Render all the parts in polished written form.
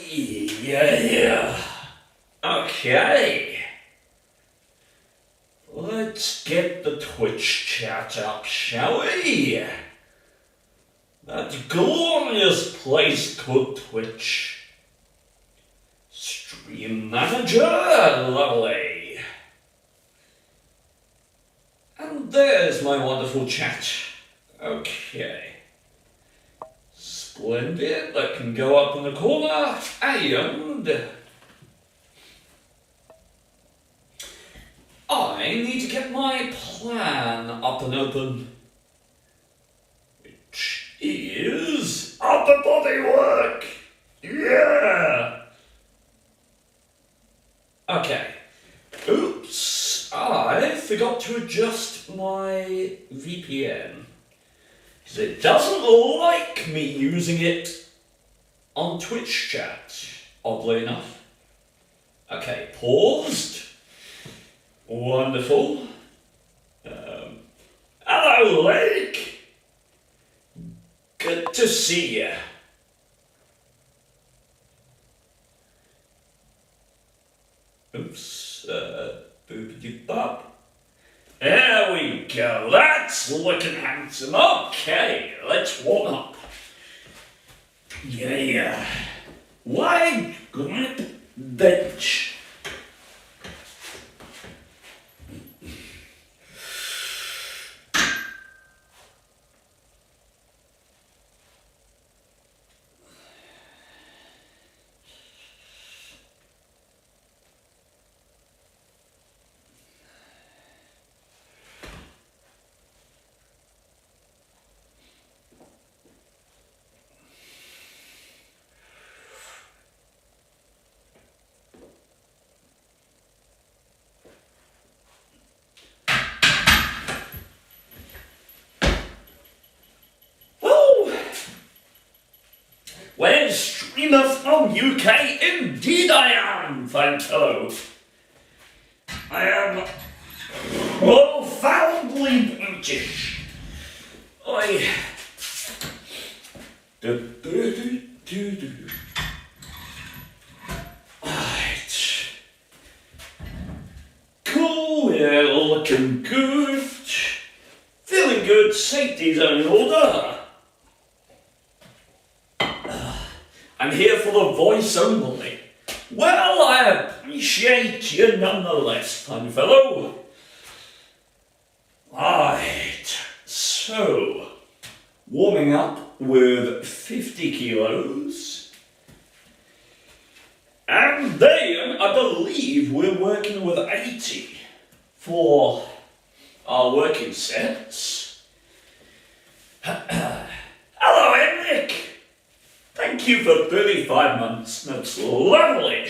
Yeah. Okay. Let's get the Twitch chat up, shall we? That glorious place called Twitch. Stream Manager, lovely. And there's my wonderful chat. Okay. Splendid, that can go up in the corner, and I need to get my plan up and open, which is upper body work. Yeah. Okay. Oops, I forgot to adjust my VPN. Because it doesn't like me using it on Twitch chat, oddly enough. Okay, paused. Wonderful. Hello, Lake. Good to see you. Oops, boopity-bop. There we go, that's looking handsome. Okay, let's warm up. Yeah. Wide grip bench. Where's streamer from UK? Indeed I am, fine fellow. I am profoundly British. Right. Cool, yeah, looking good. Feeling good, safety's in order. I'm here for the voice only. Well, I appreciate you nonetheless, fine fellow. Right, so, warming up with 50 kilos. And then, I believe we're working with 80 for our working sets. Hello, Henrik. Thank you for 35 months, that's lovely.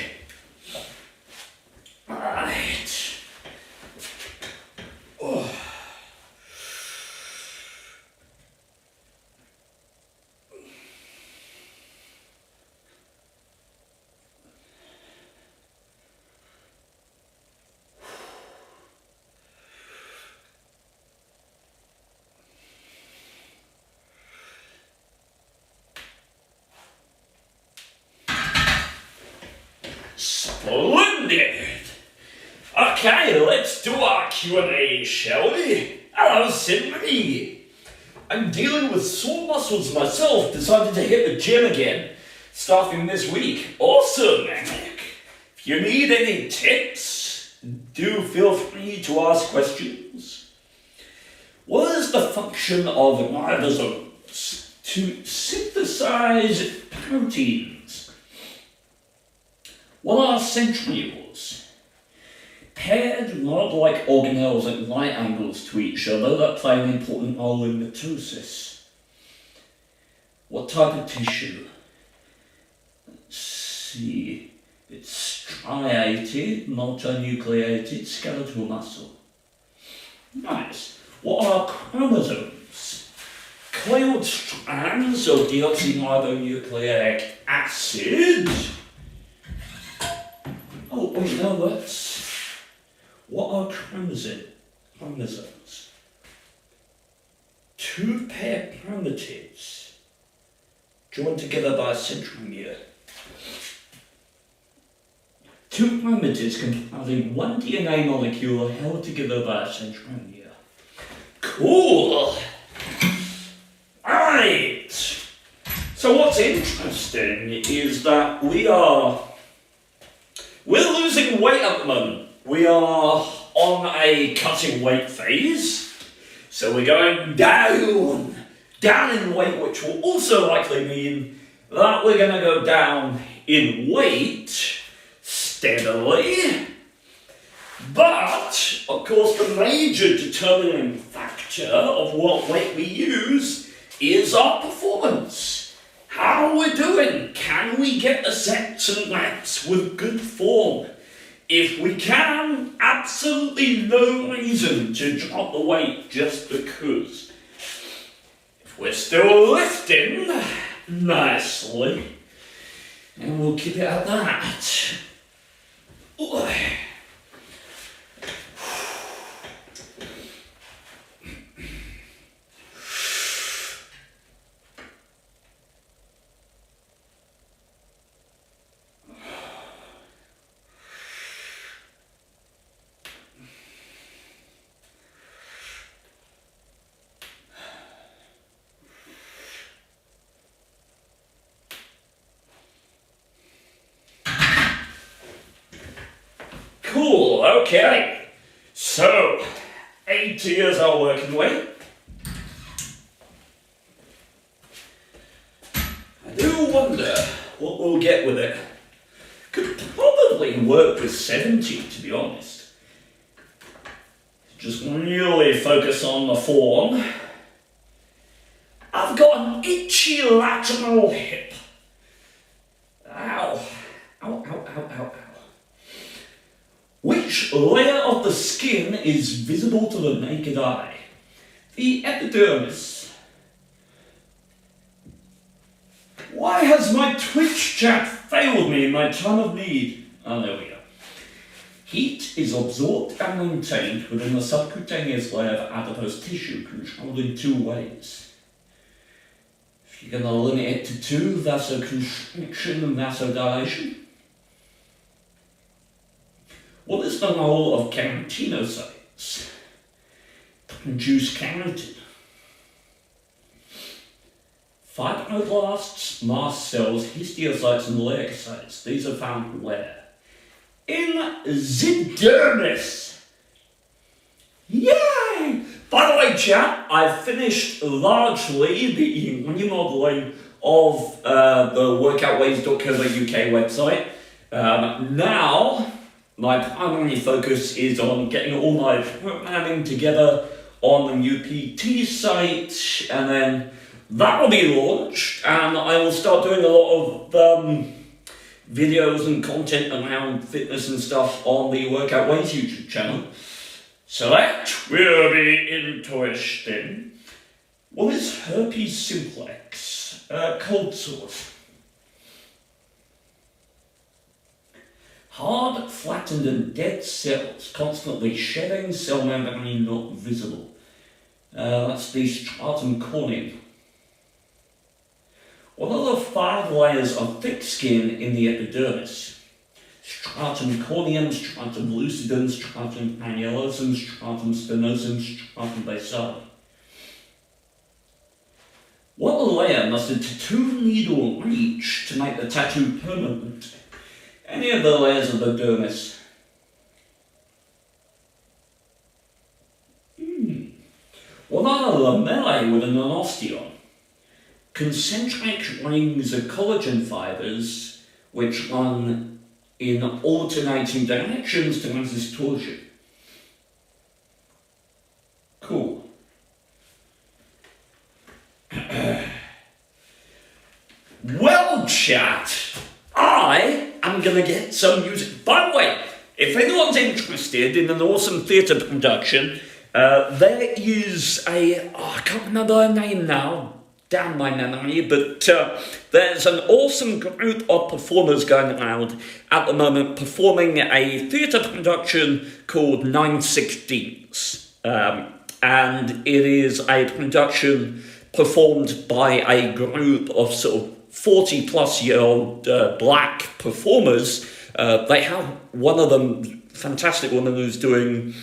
Alright. Oh. Splendid! Okay, let's do our Q&A, shall we? Hello, Sydney. I'm dealing with sore muscles myself, decided to hit the gym again, starting this week. Awesome, Nick. If you need any tips, do feel free to ask questions. What is the function of ribosomes? To synthesize proteins. What are centrioles? Paired rod-like organelles at right angles to each other that play an important role in mitosis. What type of tissue? Let's see. It's striated, multinucleated skeletal muscle. Nice. What are chromosomes? Coiled strands of deoxyribonucleic acid. Oh, wait, no, that's... What are chromosomes? Two pair chromatids joined together by a centromere. Two primatives comprising one DNA molecule held together by a centromere. Cool! Alright! So what's interesting is that we're losing weight at the moment. We are on a cutting weight phase. So we're going down in weight, which will also likely mean that we're going to go down in weight steadily. But, of course, the major determining factor of what weight we use is our performance. How we're doing. Can we get the sets and reps with good form? If we can, absolutely no reason to drop the weight just because. If we're still lifting nicely, and we'll keep it at that. Ooh. Cool, okay. So, 80 is our working weight. I do wonder what we'll get with it. Could probably work with 70, to be honest. Just really focus on the form. I've got an itchy lateral hip. Ow. Ow, ow, ow, ow, ow. Which layer of the skin is visible to the naked eye? The epidermis. Why has my Twitch chat failed me in my time of need? Oh, there we go. Heat is absorbed and maintained within the subcutaneous layer of adipose tissue, controlled in two ways. If you're going to limit it to two, vasoconstriction and vasodilation. What is the role of keratinocytes to produce keratin? Fibroblasts, mast cells, histiocytes, and leukocytes. These are found where? In the dermis. Yay! By the way, chat, I've finished largely the remodeling of the workoutways.co.uk website. Now, my primary focus is on getting all my programming together on the new PT site, and then that will be launched, and I will start doing a lot of videos and content around fitness and stuff on the Workout Ways YouTube channel. So that will be interesting. What is herpes simplex? Cold sores. Hard, flattened and dead cells, constantly shedding, cell membrane not visible. That's the stratum corneum. What are the 5 layers of thick skin in the epidermis? Stratum corneum, stratum lucidum, stratum annulosum, stratum spinosum, stratum basale. What layer must a tattoo needle reach to make the tattoo permanent? Any of the layers of the dermis. What are the lamellae with an osteon? Concentric rings of collagen fibers which run in alternating directions to resist torsion. Cool. Well, chat, I am going to get some music. By the way, if anyone's interested in an awesome theatre production, there is I can't remember her name now, damn my memory, but there's an awesome group of performers going around at the moment performing a theatre production called 9/16. And it is a production performed by a group of sort of 40-plus-year-old black performers They have one of them, fantastic woman who's doing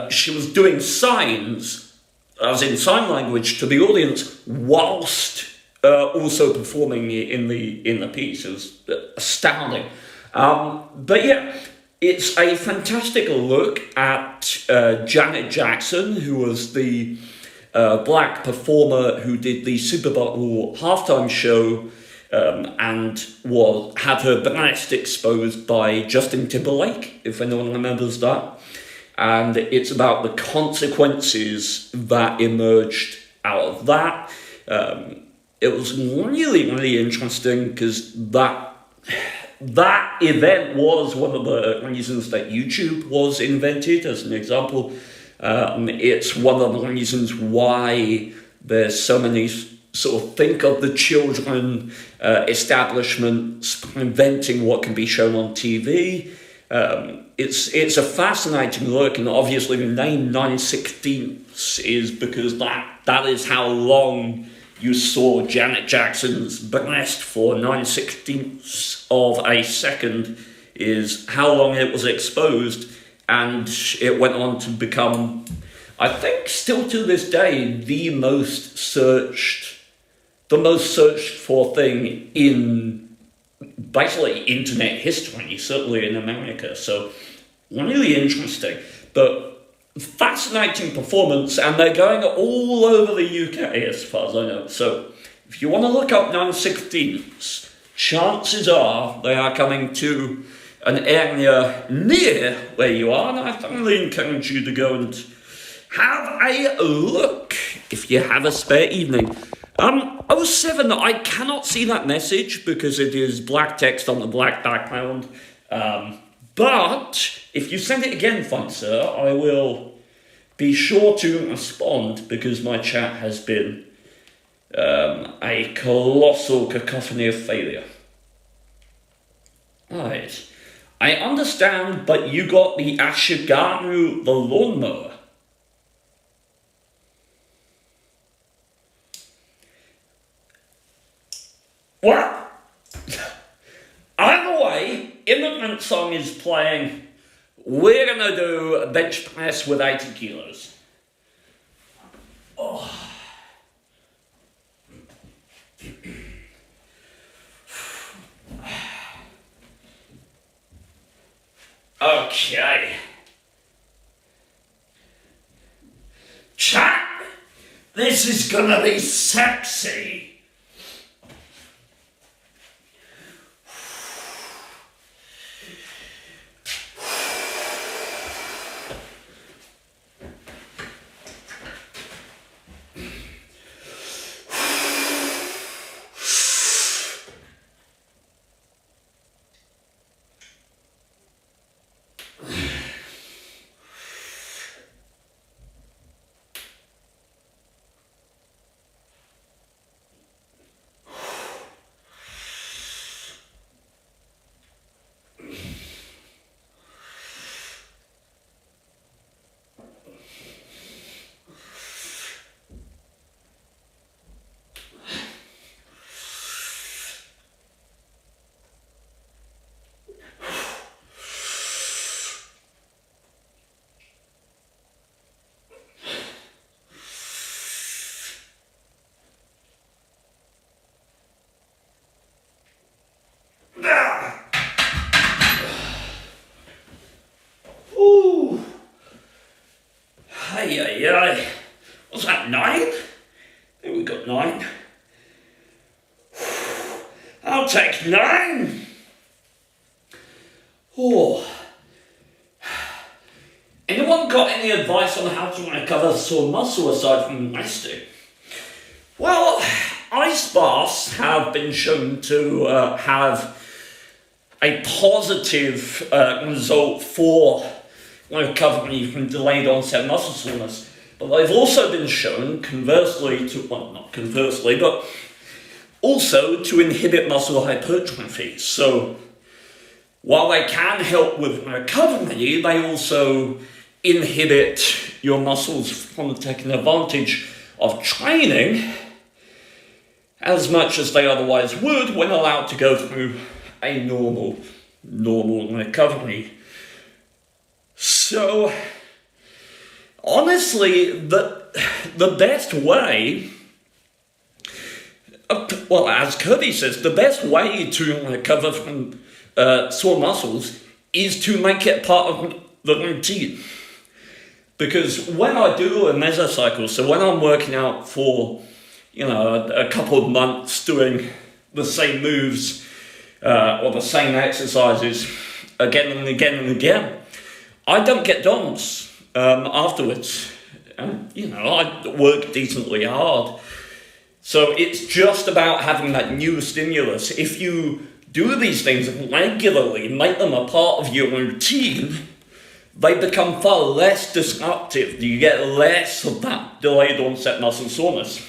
she was doing signs, as in sign language, to the audience whilst also performing in the piece. It was astounding. But yeah, it's a fantastic look at Janet Jackson, who was the black performer who did the Super Bowl halftime show and had her breast exposed by Justin Timberlake, if anyone remembers that. And it's about the consequences that emerged out of that. It was really, really interesting because that event was one of the reasons that YouTube was invented, as an example. It's one of the reasons why there's so many sort of think of the children establishments preventing what can be shown on TV. It's a fascinating look, and obviously the name 9/16 is because that is how long you saw Janet Jackson's breast for. 9/16 of a second is how long it was exposed, and it went on to become, I think still to this day, the most searched for thing in basically internet history, certainly in America. So really interesting, but fascinating performance, and they're going all over the UK as far as I know. So if you want to look up 9/16s, chances are they are coming to an area near where you are, and I thoroughly encourage you to go and have a look if you have a spare evening. 07, I cannot see that message because it is black text on the black background. But if you send it again, fine sir, I will be sure to respond because my chat has been a colossal cacophony of failure. Right. I understand, but you got the Ashigaru, the lawnmower. Well, either way, Immigrant Song is playing. We're going to do a bench press with 80 kilos. Oh. Okay. Chat, this is going to be sexy. Was that 9? I think we got 9. I'll take 9. Oh. Anyone got any advice on how to recover sore muscle aside from resting? Well, ice baths have been shown to have a positive result for recovery from delayed onset muscle soreness. But they've also been shown, not conversely, but also to inhibit muscle hypertrophy. So while they can help with recovery, they also inhibit your muscles from taking advantage of training as much as they otherwise would when allowed to go through a normal recovery. So, honestly, the best way, well, as Kirby says, the best way to recover from sore muscles is to make it part of the routine. Because when I do a mesocycle, so when I'm working out for, a couple of months doing the same moves or the same exercises again and again and again, I don't get DOMS afterwards. I work decently hard. So it's just about having that new stimulus. If you do these things regularly, make them a part of your routine, they become far less disruptive. You get less of that delayed onset muscle soreness.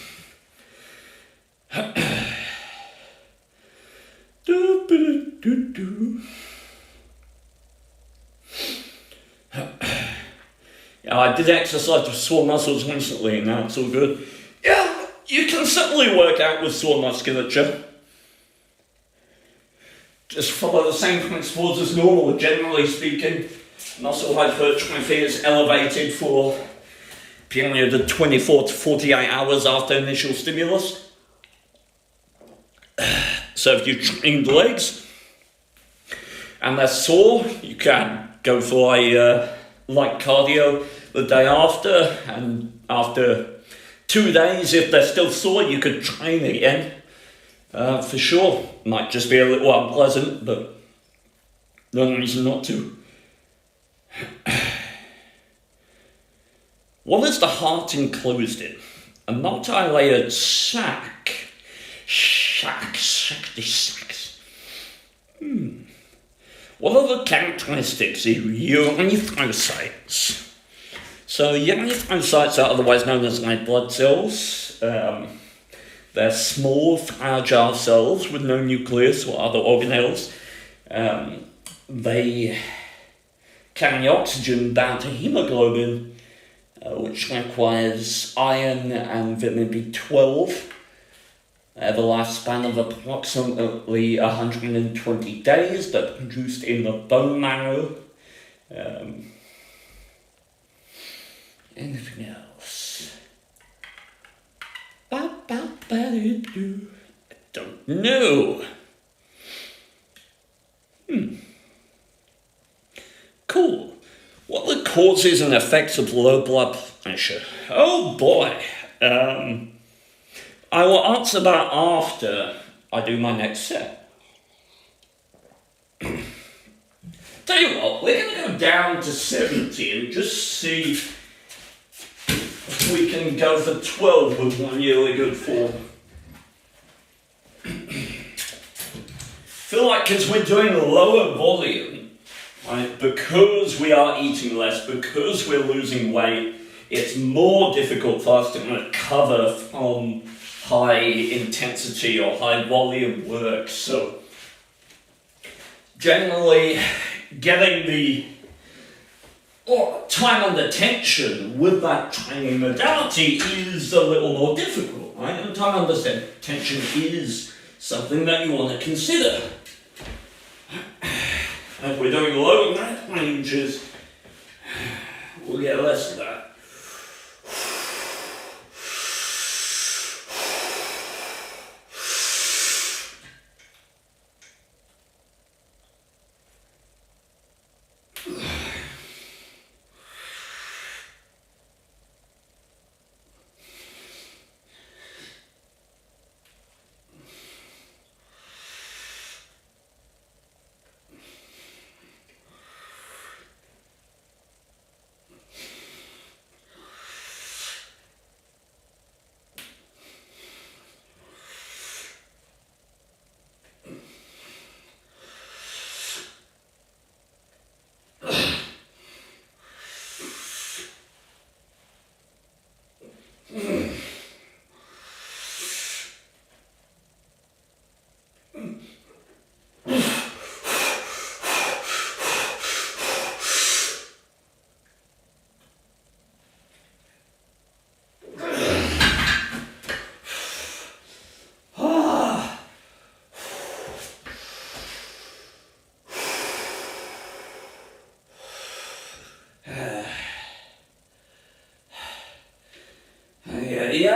I did exercise with sore muscles recently and now it's all good. Yeah, you can certainly work out with sore musculature. Just follow the same principles as normal, generally speaking. Muscle hypertrophy is elevated for a period of 24 to 48 hours after initial stimulus. So if you train legs and they're sore, you can go for a light cardio the day after, and after 2 days, if they're still sore, you could train again. For sure. Might just be a little unpleasant, but no reason not to. What is the heart enclosed in? A multi-layered sac. Sacs. What are the characteristics of urethrocytes? So urethrocytes are otherwise known as white blood cells. They're small, fragile cells with no nucleus or other organelles. They carry oxygen down to hemoglobin, which requires iron and vitamin B12. They have a lifespan of approximately 120 days. They're produced in the bone marrow. Anything else? I don't know. Cool. What are the causes and effects of low blood pressure? Oh boy. I will answer that after I do my next set. Tell you what, we're going to go down to 70 and just see if we can go for 12 with one really good form. Feel like because we're doing lower volume, right, because we are eating less, because we're losing weight, it's more difficult for us to recover from high intensity or high volume work. So generally getting the time under tension with that training modality is a little more difficult, right? And time under tension is something that you want to consider. If we're doing low rep ranges, we'll get less of that.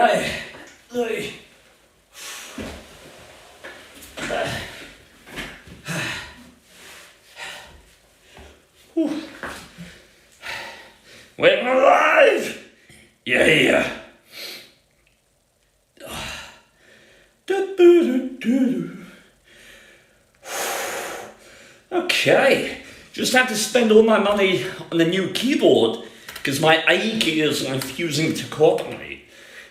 Okay. We're alive! Yeah. Okay, just had to spend all my money on a new keyboard because my A keys are refusing to cooperate.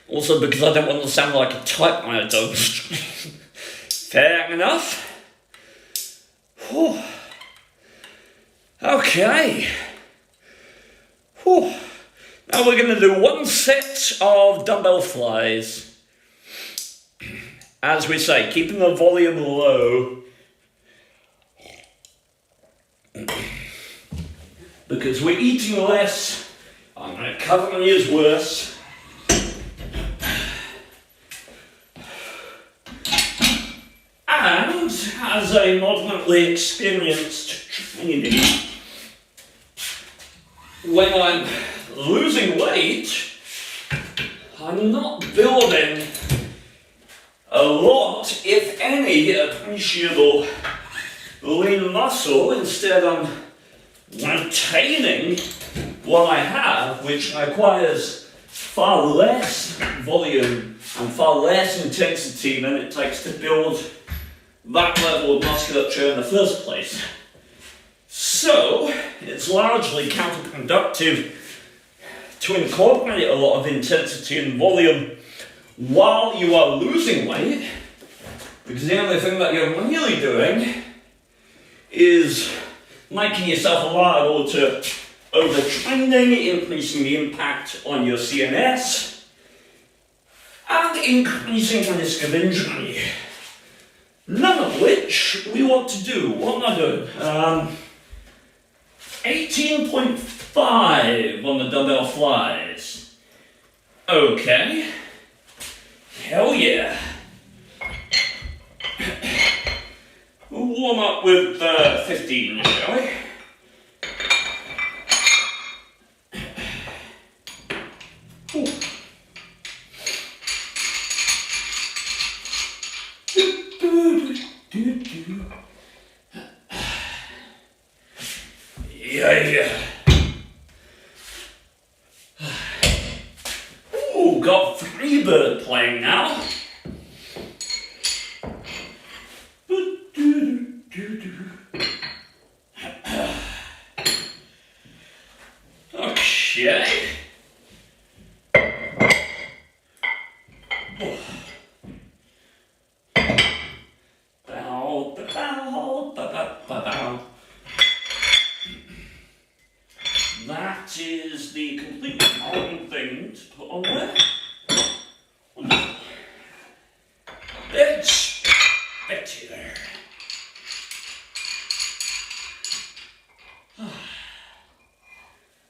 Also because I don't want to sound like a typewriter. Fair enough. Whew. Okay. Whew. Now we're going to do one set of dumbbell flies. As we say, keeping the volume low. Because we're eating less, and recovery is worse. And as a moderately experienced trainee, when I'm losing weight, I'm not building a lot, if any, appreciable lean muscle. Instead, I'm maintaining what I have, which requires far less volume and far less intensity than it takes to build that level of musculature in the first place. So, it's largely counterproductive to incorporate a lot of intensity and volume while you are losing weight, because the only thing that you're really doing is making yourself liable to overtraining, increasing the impact on your CNS, and increasing the risk of injury. None of which we want to do. What am I doing? 18.5 on the dumbbell flies. Okay. Hell yeah. We'll warm up with 15, shall we? Ooh. Yeah. Ooh, got Freebird playing now. Okay. That is the completely wrong thing to put on there. Wonderful. It's better.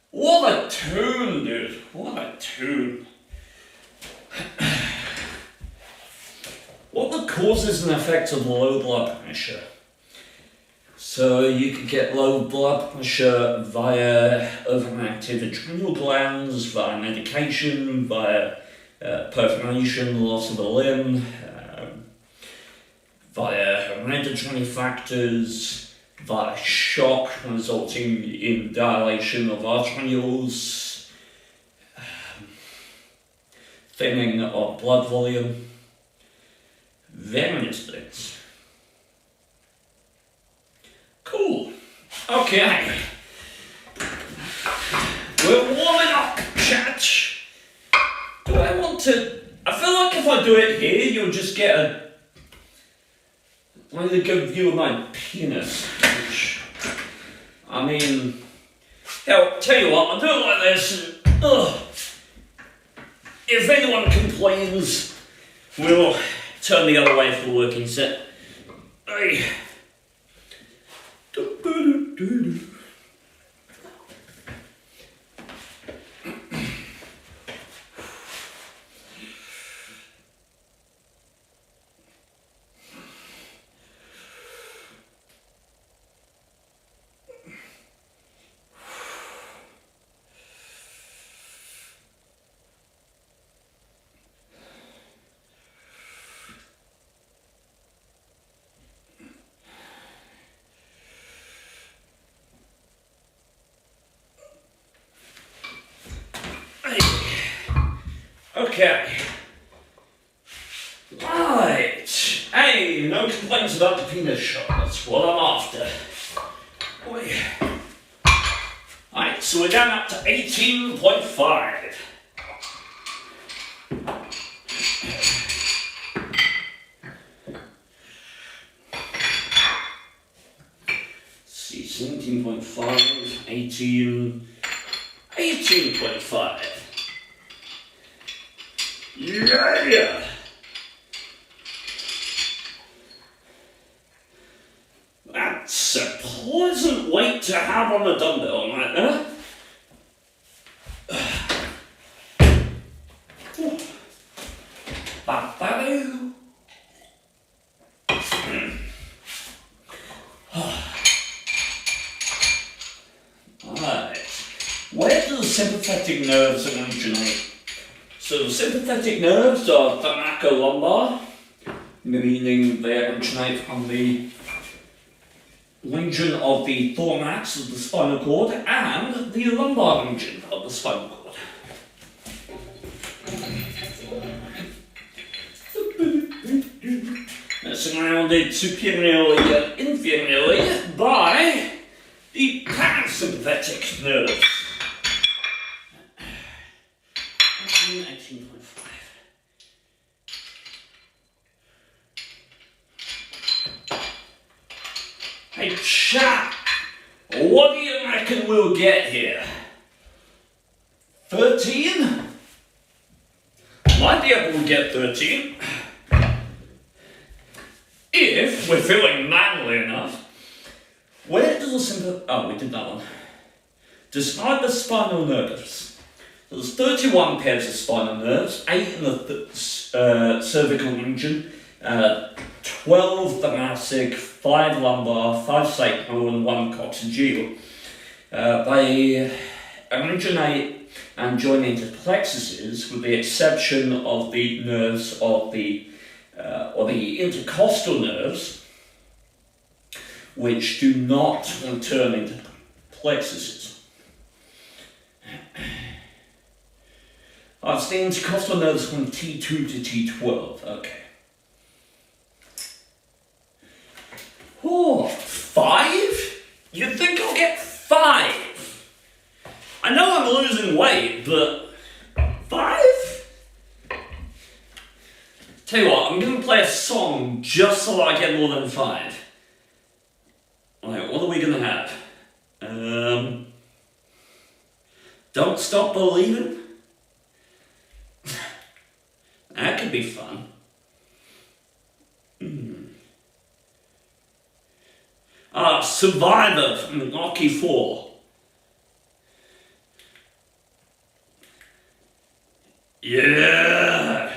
What a tune, dude. What a tune. What the causes and effects of low blood pressure? So you could get low blood pressure via overactive adrenal glands, via medication, via perforation, loss of a limb, via hereditary factors, via shock resulting in dilation of arterioles, thinning of blood volume, various things. Cool. Okay. We're warming up, chat. Do I want to... I feel like if I do it here, you'll just get a really good view of my penis. Which, I mean... Hell, tell you what, I'll do it like this. If anyone complains, we'll turn the other way for the working set. Hey. Okay. Right. Hey, no complaints about the penis shot. That's what I'm after. Boy. Alright, so we're down up to 18.5. See, 17.5, 18, 18.5. Yeah! That's a pleasant weight to have on a dumbbell, right there. Ba-ba-doo. Alright. Where do the sympathetic nerves originate? So the sympathetic nerves are thoracolumbar, meaning they originate from the region of the thorax of the spinal cord and the lumbar region of the spinal cord. They're surrounded superiorly and inferiorly by the parasympathetic nerves. 18.5. Hey, chat, what do you reckon we'll get here? 13? Might be able to get 13. If we're feeling manly enough. Where does the sympathetic... Oh, we did that one. Describe the spinal nerves. There's 31 pairs of spinal nerves, 8 in the cervical region, 12 thoracic, 5 lumbar, 5 sacral, and 1 coccygeal. They originate and join into plexuses, with the exception of the nerves of the intercostal nerves, which do not turn into plexuses. It's the intercostal nerves from T2 to T12. Okay. Oh, 5? You'd think I'll get 5? I know I'm losing weight, but 5? Tell you what, I'm going to play a song just so I get more than 5. Alright, what are we going to have? Don't Stop Believing? That could be fun. Survivor from Rocky 4. Yeah!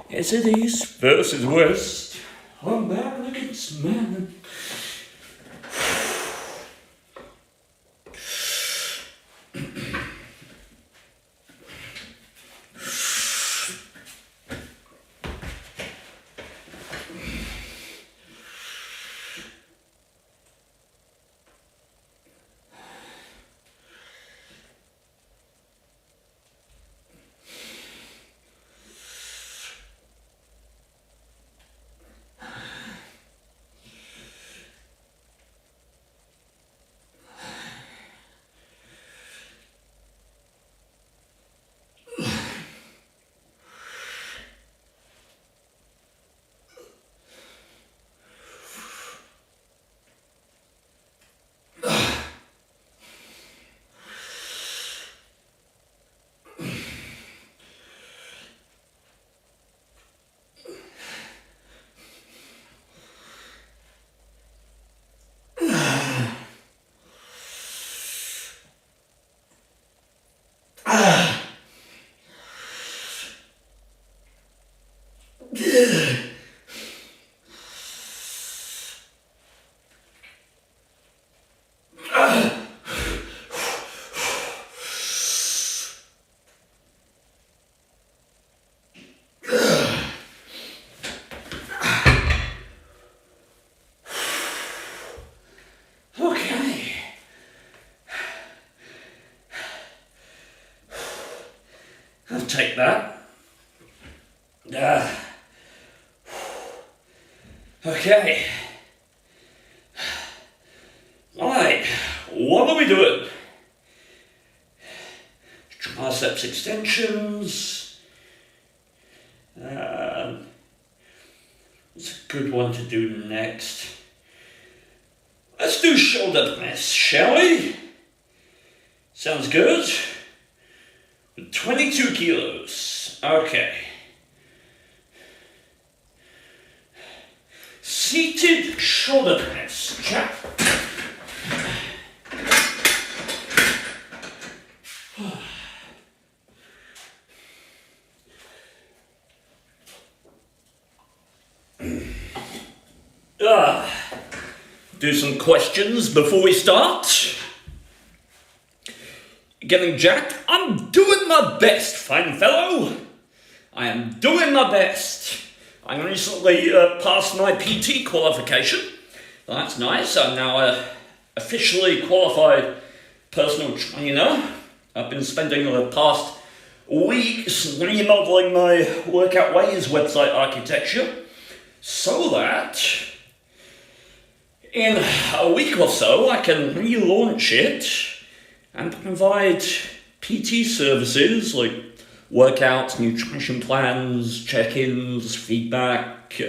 Yes, it is versus West. I'm back against man. take that. Okay. Alright, what are we doing? Triceps extensions. What's a good one to do next? Let's do shoulder press, shall we? Sounds good. 22 kilos. Okay. Seated shoulder press, chap. Do some questions before we start. Getting jacked? I'm doing my best, fine fellow. I am doing my best. I recently passed my PT qualification. That's nice. I'm now a officially qualified personal trainer. I've been spending the past weeks remodeling my Workout Ways website architecture so that in a week or so I can relaunch it and provide PT services like workouts, nutrition plans, check-ins, feedback,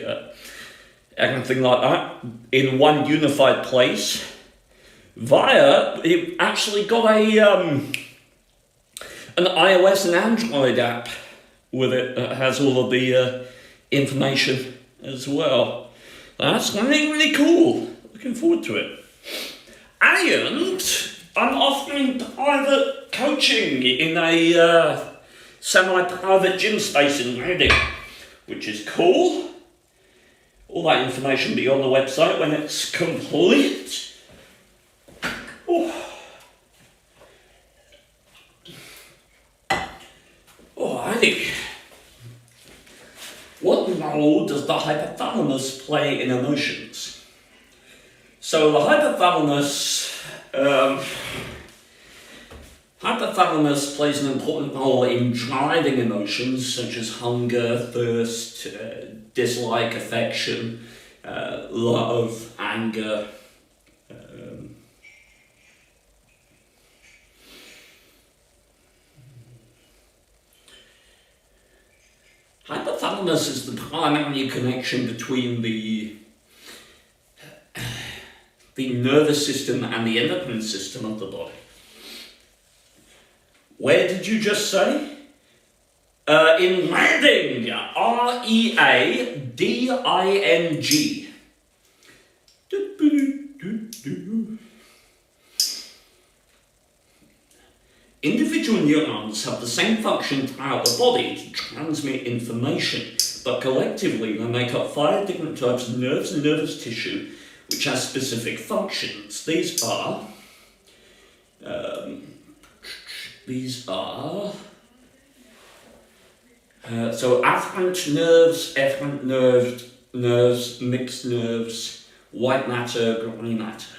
everything like that in one unified place via, it actually got an iOS and Android app with it that has all of the information as well. That's really, really cool. Looking forward to it. And I'm offering private coaching in a semi-private gym space in Reading, which is cool. All that information will be on the website when it's complete. Alrighty. What role does the hypothalamus play in emotions? So the hypothalamus plays an important role in driving emotions such as hunger, thirst, dislike, affection, love, anger. Hypothalamus is the primary connection between the nervous system and the endocrine system of the body. Where did you just say? In Reading, R-E-A-D-I-N-G. Individual neurons have the same function throughout the body to transmit information, but collectively they make up 5 different types of nerves and nervous tissue which has specific functions. These are so afferent nerves, efferent nerves, mixed nerves, white matter, grey matter.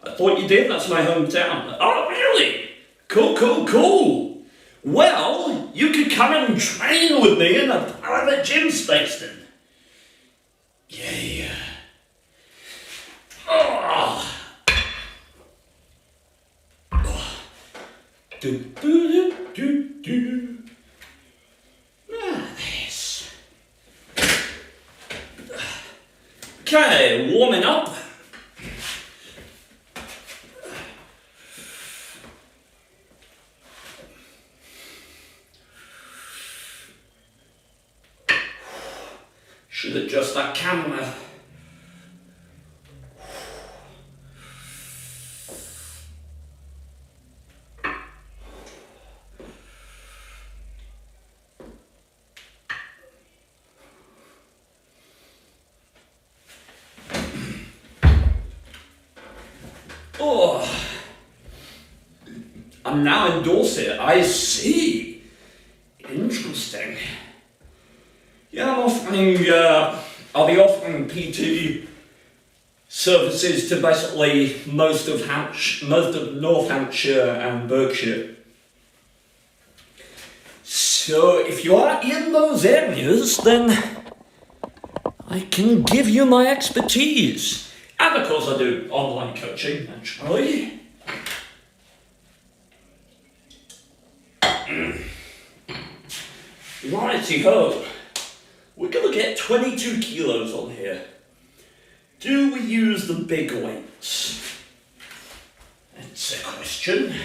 I thought you did, that's my hometown. Oh, really? Cool. Well, you could come and train with me in a private gym space then. Yeah. This. Okay, warming up. Should adjust that camera. I'm now in Dorset. I see. Interesting. Yeah, I'll be offering PT services to basically most of North Hampshire and Berkshire. So if you are in those areas, then I can give you my expertise. And of course I do online coaching, naturally. Righty-ho. We're gonna get 22 kilos on here. Do we use the big weights? That's a question.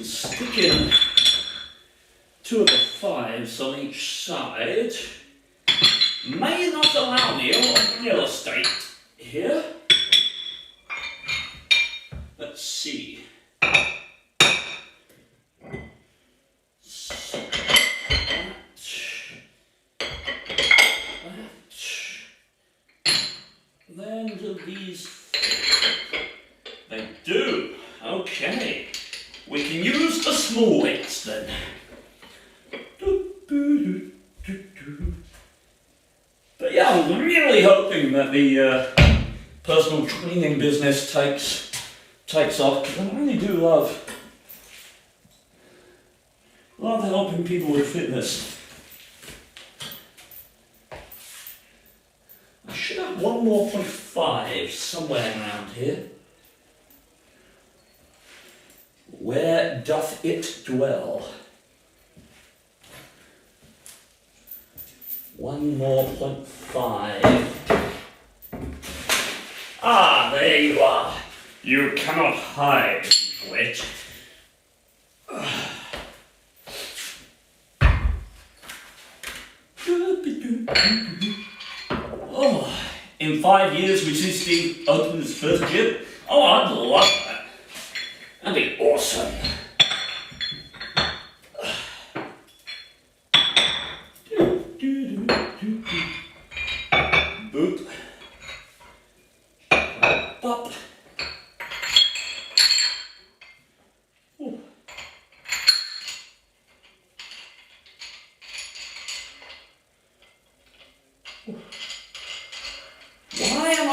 Sticking 2 of the 5s on each side may not allow me a lot of real estate here. Let's see. So then do these. They do. Okay. We can use the small weights then. But yeah, I'm really hoping that the personal training business takes off, because I really do love helping people with fitness. I should have one more 0.5 somewhere around here. Where doth it dwell? One more 0.5. Ah, there you are. You cannot hide, wit. Oh, in 5 years we see Steve open his first gym. Oh, I'd love that. That'd be awesome. Boop. Pop. Ooh. Why am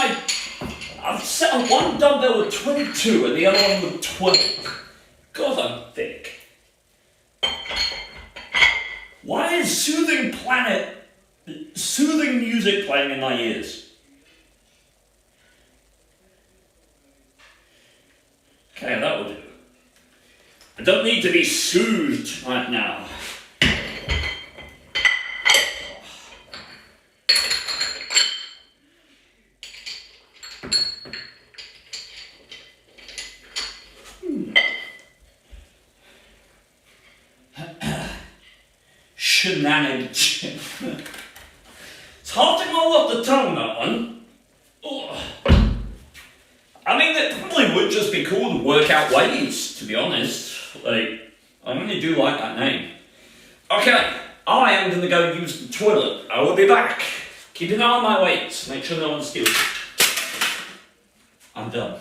I've set on one dumbbell with 22 and the other one with 12. God, I'm thick. Why is soothing music playing in my ears? Okay, that will do. I don't need to be soothed right now. Shenanigans. It's hard to roll off the tongue, that one. Oh. I mean, it probably would just be cool to work out weights, to be honest. Like, I really do like that name. Okay, I am going to go use the toilet. I will be back. Keep an eye on my weights. Make sure no one steals. I'm done.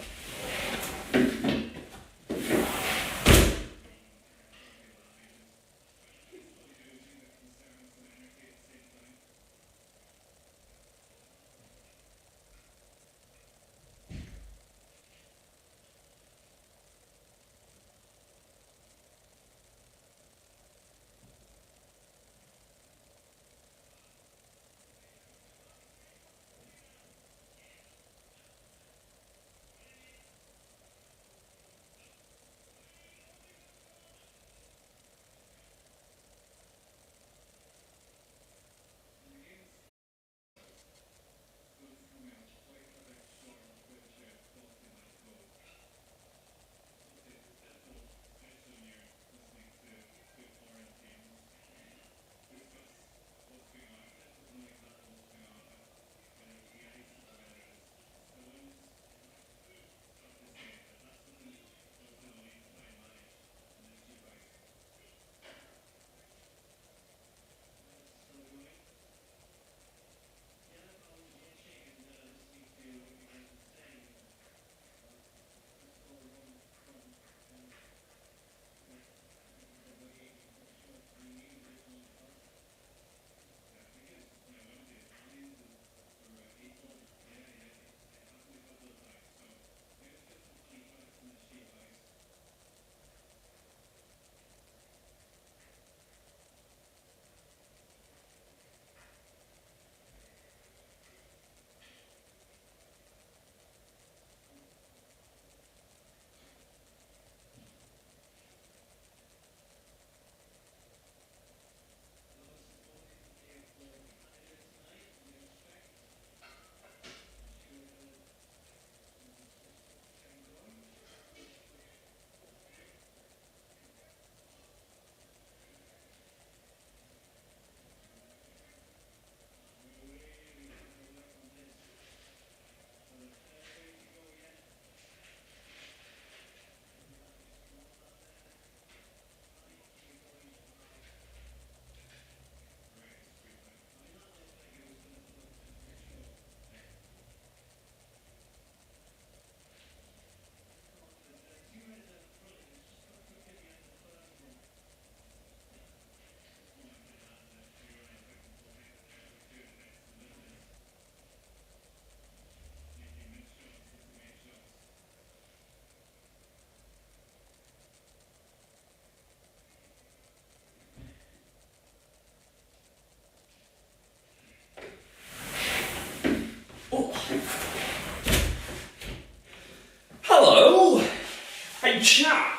chat.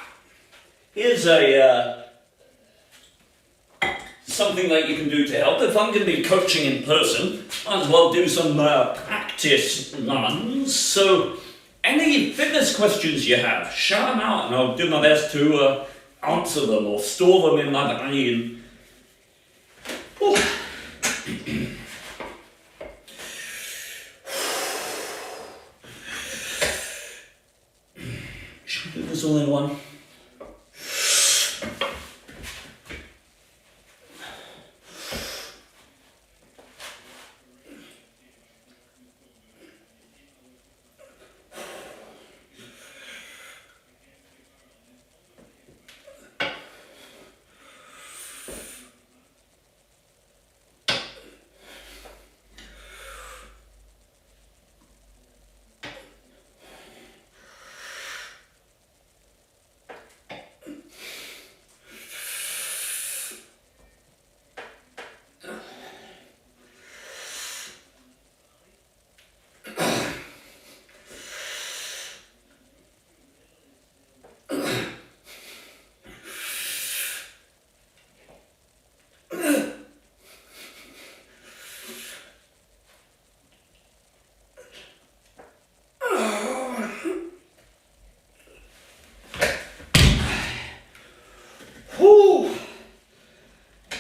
Here's a something that you can do to help. If I'm going to be coaching in person, might as well do some practice runs. So, any fitness questions you have, shout them out and I'll do my best to answer them or store them in my brain. Should we do this all in one?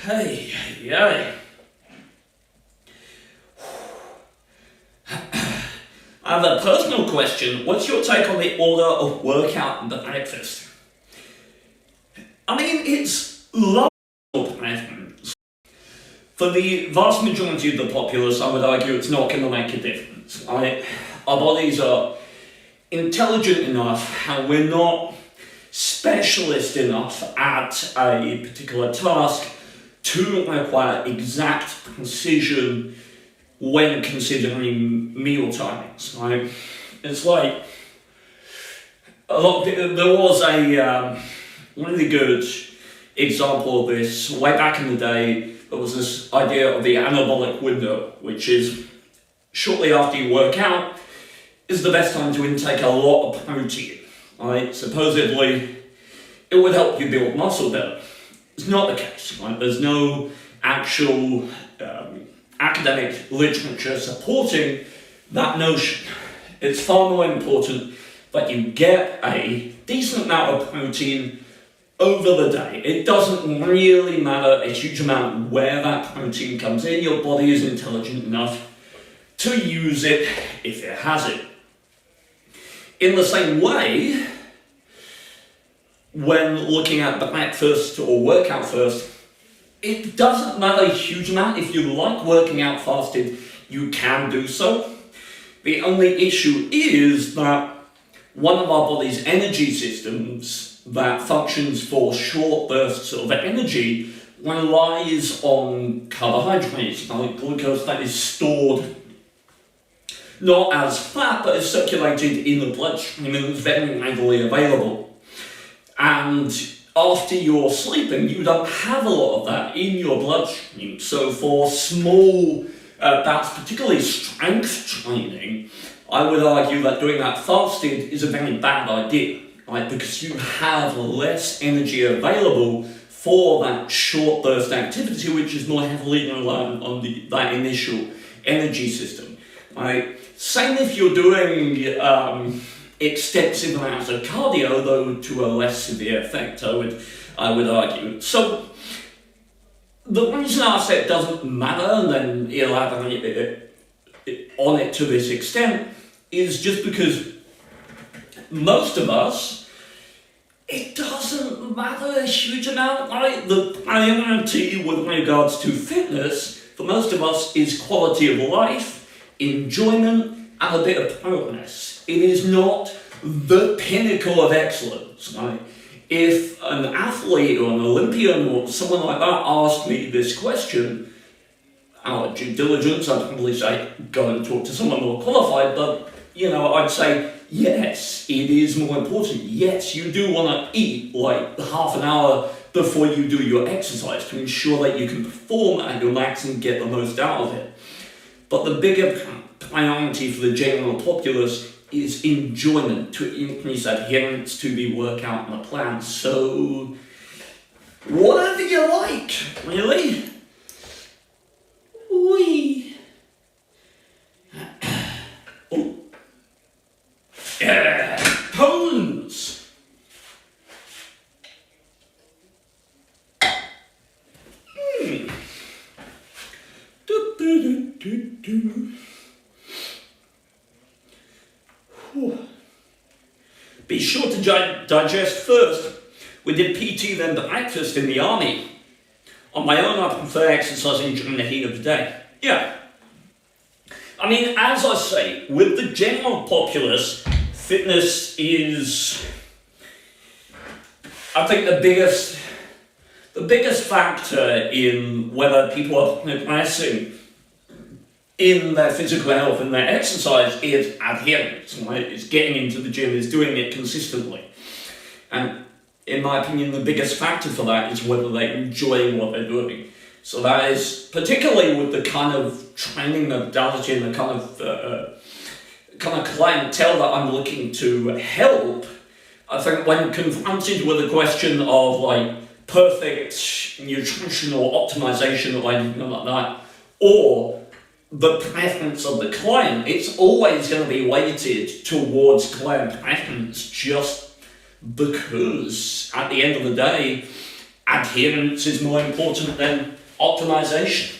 Hey, yeah. I have a personal question. What's your take on the order of workout and the breakfast? I mean, it's low preference. For the vast majority of the populace, I would argue it's not going to make a difference. Our bodies are intelligent enough, and we're not specialist enough at a particular task to require exact precision when considering meal timings. Right? It's like there was a really good example of this way back in the day. There was this idea of the anabolic window, which is shortly after you work out is the best time to intake a lot of protein. Right? Supposedly, it would help you build muscle better. It's not the case. Right? There's no actual academic literature supporting that notion. It's far more important that you get a decent amount of protein over the day. It doesn't really matter a huge amount where that protein comes in. Your body is intelligent enough to use it if it has it. In the same way, when looking at breakfast or workout first, it doesn't matter a huge amount. If you like working out fasted, you can do so. The only issue is that one of our body's energy systems that functions for short bursts of energy relies on carbohydrates, like glucose that is stored not as fat, but is circulated in the bloodstream and is very readily available. And after you're sleeping, you don't have a lot of that in your bloodstream. So for small bouts, particularly strength training, I would argue that doing that fasted is a very bad idea, right? Because you have less energy available for that short burst activity, which is more heavily reliant on that initial energy system, right? Same if you're doing extensive amounts of cardio, though to a less severe effect, I would argue. So the reason I say it doesn't matter, and then elaborate on it to this extent, is just because most of us, it doesn't matter a huge amount, right? The priority with regards to fitness, for most of us, is quality of life, enjoyment, and a bit of progress. It is not the pinnacle of excellence, right? If an athlete or an Olympian or someone like that asked me this question, out of due diligence, I'd probably say, go and talk to someone more qualified, but, I'd say, yes, it is more important. Yes, you do want to eat like half an hour before you do your exercise to ensure that you can perform at your max and get the most out of it. But the bigger priority for the general populace is enjoyment to increase adherence to the workout and the plan. So, whatever you like, really. Wee. Oh. Poems. Be sure to digest first. We did PT then breakfast in the army. On my own, I prefer exercising during the heat of the day. Yeah. I mean, as I say, with the general populace, fitness is, I think, the biggest factor in whether people are progressing in their physical health and their exercise is adherence. Right? It's getting into the gym, is doing it consistently. And in my opinion, the biggest factor for that is whether they enjoy what they're doing. So that is, particularly with the kind of training modality and the kind of clientele that I'm looking to help, I think when confronted with the question of like perfect nutritional optimization or anything like that, or the preference of the client, it's always going to be weighted towards client preference, just because at the end of the day, adherence is more important than optimization.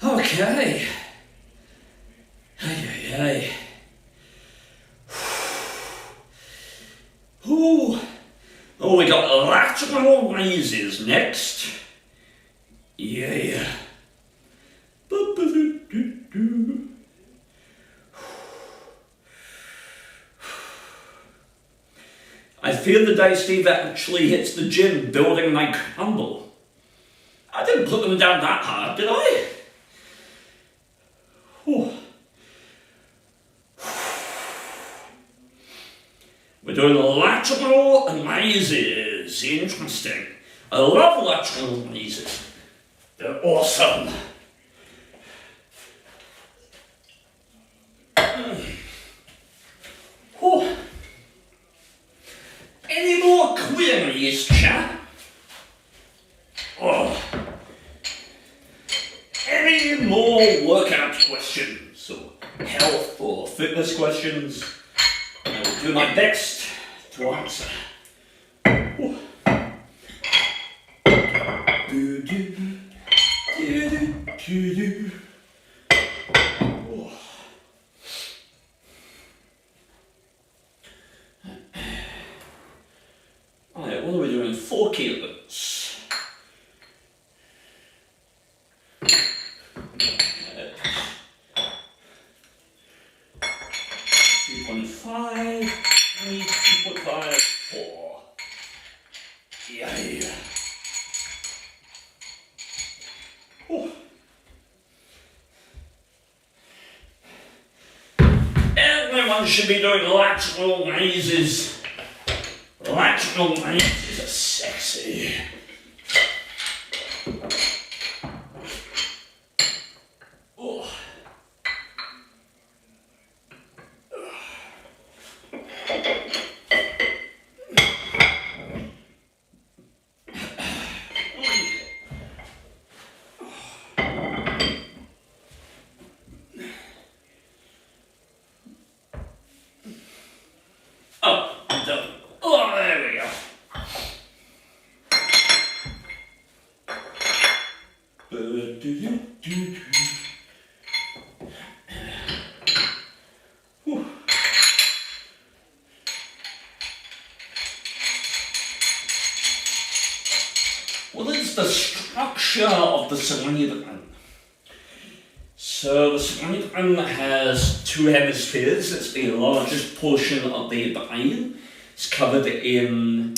Okay. Hey. Oh, we got lateral raises next. Yeah. I feel the day Steve actually hits the gym building my crumble. I didn't put them down that hard, did I? We're doing lateral raises. Interesting. I love lateral raises. They're awesome. Any more queries, chat? Any more workout questions or health or fitness questions? I will do my best to answer. Alright, what are we doing? 4 kilos. Yeah. Everyone should be doing lateral raises. Lateral raises are sexy. the structure of the cerebrum. So the cerebrum has two hemispheres. It's the largest portion of the brain. It's covered in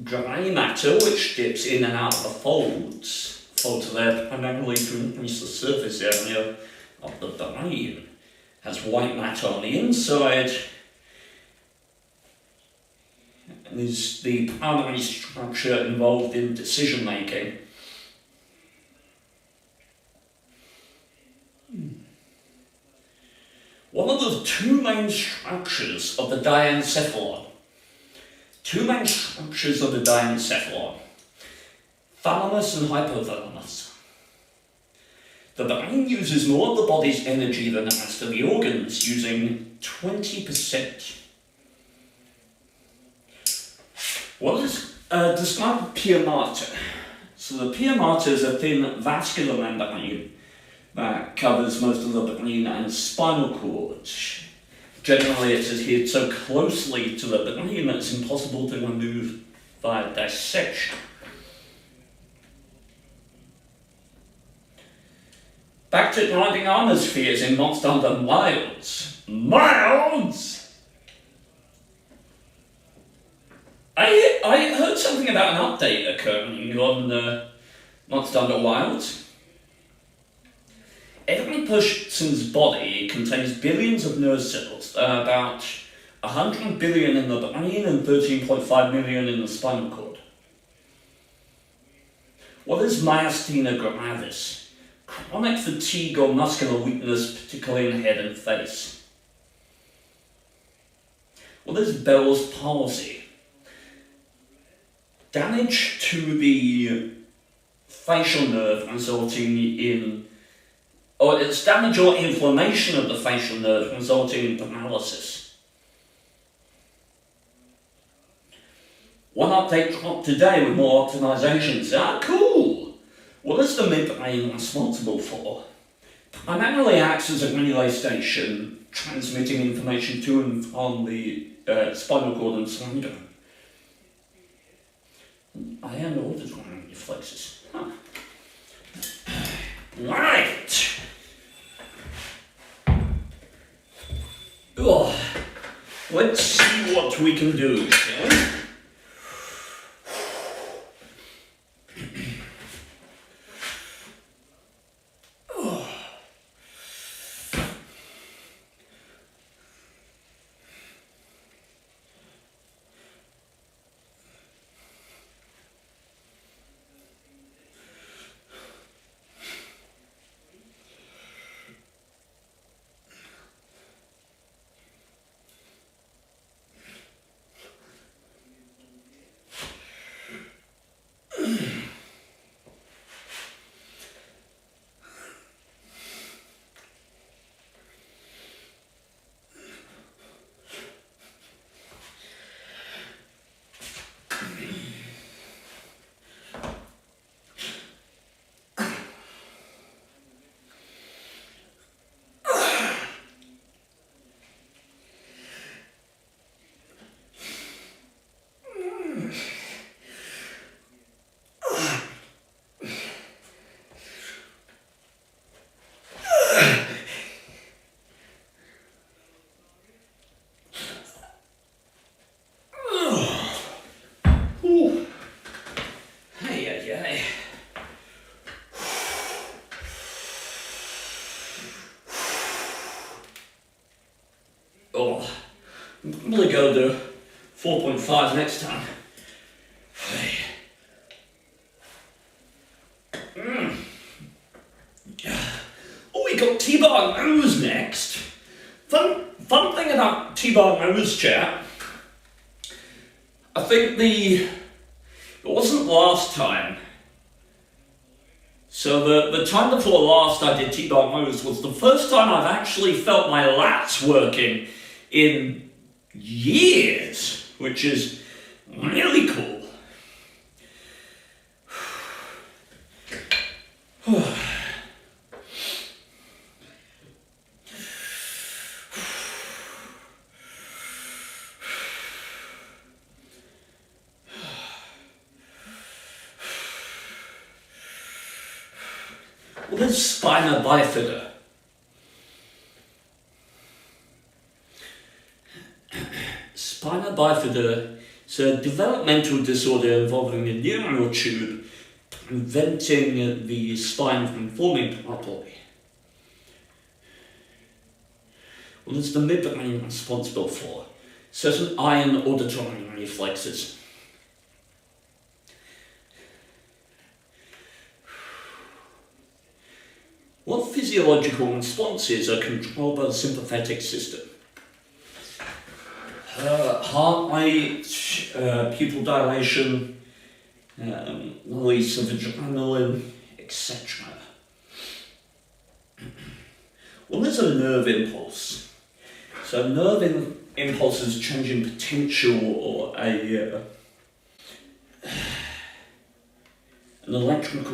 grey matter, which dips in and out of the folds. Folds are there primarily to increase the surface area of the brain. Has white matter on the inside. And is the primary structure involved in decision making. One of the two main structures of the diencephalon. Thalamus and hypothalamus. The brain uses more of the body's energy than the rest of the organs, using 20%. What is describe pia mater? So the pia mater is a thin vascular membrane that covers most of the brain and spinal cord. Generally, it's adhered so closely to the brain that it's impossible to remove via dissection. Back to grinding atmospheres in Monster Hunter Wilds. Wilds! I heard something about an update occurring on Monster Hunter Wilds. Every person's body contains billions of nerve cells, about 100 billion in the brain and 13.5 million in the spinal cord. What is myasthenia gravis? Chronic fatigue or muscular weakness, particularly in head and face. What is Bell's palsy? Damage to the facial nerve resulting in, or it's damage or inflammation of the facial nerve resulting in paralysis. One update dropped today with more optimizations. Cool! What is the midbrain responsible for? Primarily acts as a relay station, transmitting information to and from the spinal cord and cerebrum. I am auditory reflexes. Huh. Right! Oh, let's see what we can do, shall we? Oh, I'm probably going to do 4.5 next time. Oh, we got T-Bar Nose next. Fun thing about T-Bar Nose, chat. I think it wasn't last time. So the time before last I did T-Bar Nose was the first time I've actually felt my lats working in years, which is really cool. What is spina bifida? Spina bifida is a developmental disorder involving the neural tube preventing the spine from forming properly. What is the midbrain responsible for? Certain iron auditory reflexes. What physiological responses are controlled by the sympathetic system? Heart rate, pupil dilation, release of adrenaline, etc. What is a nerve impulse? So nerve impulse is changing potential or an electrical